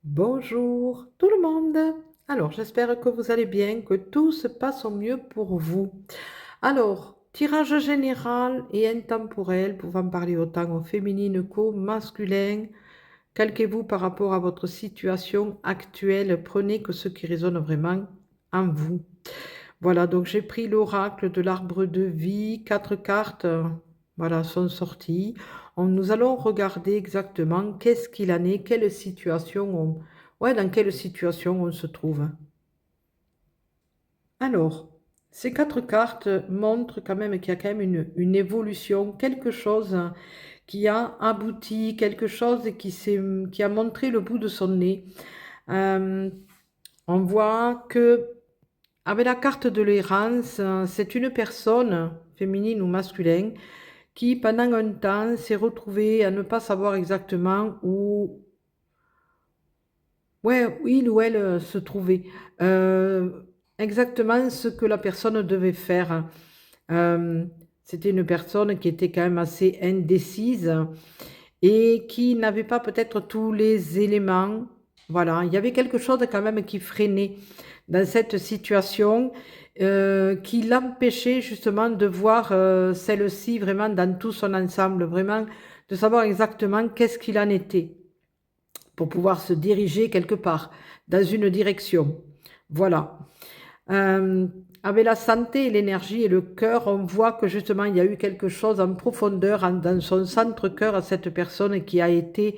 Bonjour tout le monde. Alors, j'espère que vous allez bien, que tout se passe au mieux pour vous. Alors, tirage général et intemporel, pouvant parler autant au féminin qu'au masculin. Calquez-vous par rapport à votre situation actuelle. Prenez que ce qui résonne vraiment en vous. Voilà, donc j'ai pris l'oracle de l'arbre de vie. 4 cartes, voilà, sont sorties. Nous allons regarder exactement qu'est-ce qu'il en est, quelle situation ouais, dans quelle situation on se trouve. Alors, ces 4 cartes montrent quand même qu'il y a quand même une évolution, quelque chose qui a abouti, quelque chose qui a montré le bout de son nez. Euh, on voit que avec la carte de l'errance, c'est une personne, féminine ou masculine, qui pendant un temps s'est retrouvée à ne pas savoir exactement où, ouais, où il ou elle se trouvait, exactement ce que la personne devait faire. Euh, C'était une personne qui était quand même assez indécise et qui n'avait pas peut-être tous les éléments. Voilà, il y avait quelque chose quand même qui freinait dans cette situation, qui l'empêchait justement de voir celle-ci vraiment dans tout son ensemble, vraiment de savoir exactement qu'est-ce qu'il en était pour pouvoir se diriger quelque part dans une direction. Voilà. Euh, Avec la santé et l'énergie et le cœur, on voit que justement il y a eu quelque chose en profondeur dans son centre-cœur à cette personne qui a été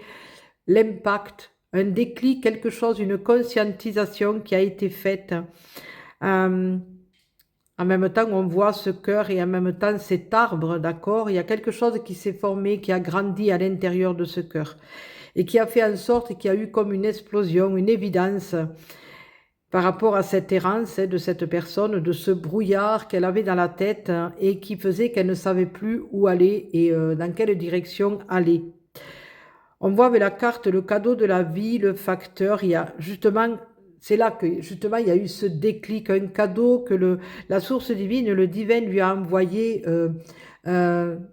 l'impact, un déclic, quelque chose, une conscientisation qui a été faite. Euh, En même temps, on voit ce cœur et en même temps cet arbre, d'accord? Il y a quelque chose qui s'est formé, qui a grandi à l'intérieur de ce cœur et qui a fait en sorte qu'il y a eu comme une explosion, une évidence par rapport à cette errance de cette personne, de ce brouillard qu'elle avait dans la tête et qui faisait qu'elle ne savait plus où aller et dans quelle direction aller. On voit avec la carte le cadeau de la vie, le facteur. Il y a justement, c'est là que justement il y a eu ce déclic, un cadeau que la source divine, le divin lui a envoyé.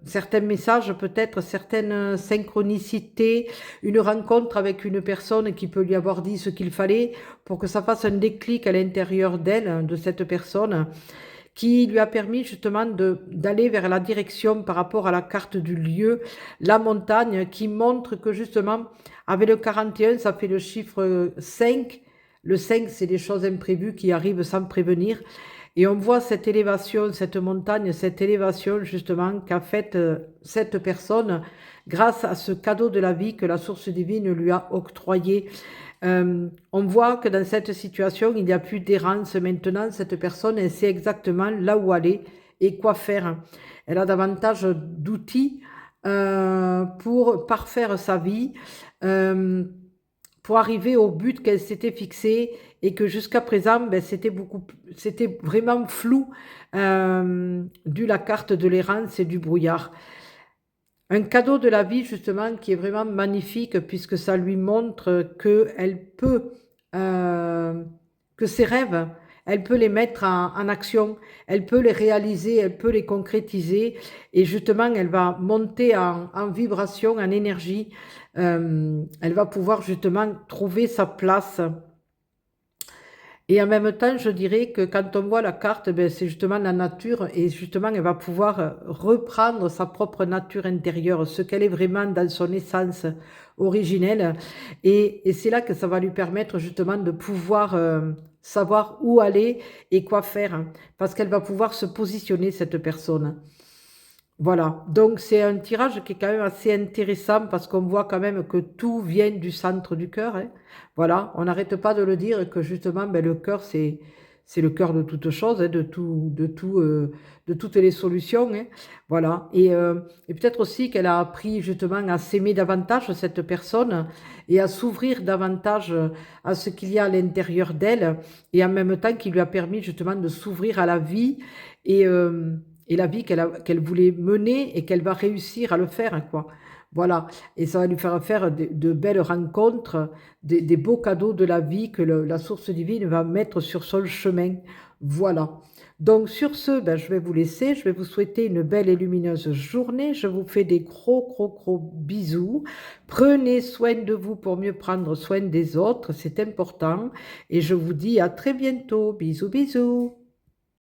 Certains messages, peut-être certaines synchronicités, une rencontre avec une personne qui peut lui avoir dit ce qu'il fallait pour que ça fasse un déclic à l'intérieur d'elle, de cette personne, qui lui a permis justement d'aller vers la direction par rapport à la carte du lieu, la montagne, qui montre que justement, avec le 41, ça fait le chiffre 5. Le 5, c'est des choses imprévues qui arrivent sans prévenir. Et on voit cette élévation, cette montagne, cette élévation justement qu'a faite cette personne grâce à ce cadeau de la vie que la source divine lui a octroyé. On voit que dans cette situation, il n'y a plus d'errance maintenant. Cette personne, elle sait exactement là où aller et quoi faire. Elle a davantage d'outils pour parfaire sa vie, euh, pour arriver au but qu'elle s'était fixé et que jusqu'à présent, ben, c'était vraiment flou, dû la carte de l'errance et du brouillard. Un cadeau de la vie, justement, qui est vraiment magnifique, puisque ça lui montre qu'elle peut, euh, que ses rêves, elle peut les mettre en action, elle peut les réaliser, elle peut les concrétiser, et justement, elle va monter en vibration, en énergie. Elle va pouvoir justement trouver sa place. Et en même temps, je dirais que quand on voit la carte, ben, c'est justement la nature et justement, elle va pouvoir reprendre sa propre nature intérieure, ce qu'elle est vraiment dans son essence originelle. Et c'est là que ça va lui permettre justement de pouvoir savoir où aller et quoi faire, hein, parce qu'elle va pouvoir se positionner, cette personne. Voilà, donc c'est un tirage qui est quand même assez intéressant parce qu'on voit quand même que tout vient du centre du cœur, hein. Voilà, on n'arrête pas de le dire que justement ben, le cœur c'est le cœur de toute chose, hein, de toutes les solutions, hein. Voilà, et peut-être aussi qu'elle a appris justement à s'aimer davantage cette personne et à s'ouvrir davantage à ce qu'il y a à l'intérieur d'elle et en même temps qui lui a permis justement de s'ouvrir à la vie et et la vie qu'elle voulait mener et qu'elle va réussir à le faire, quoi. Voilà. Et ça va lui faire de belles rencontres, des beaux cadeaux de la vie que la source divine va mettre sur son chemin. Voilà. Donc sur ce, ben, je vais vous laisser. Je vais vous souhaiter une belle et lumineuse journée. Je vous fais des gros, gros, gros bisous. Prenez soin de vous pour mieux prendre soin des autres. C'est important. Et je vous dis à très bientôt. Bisous, bisous.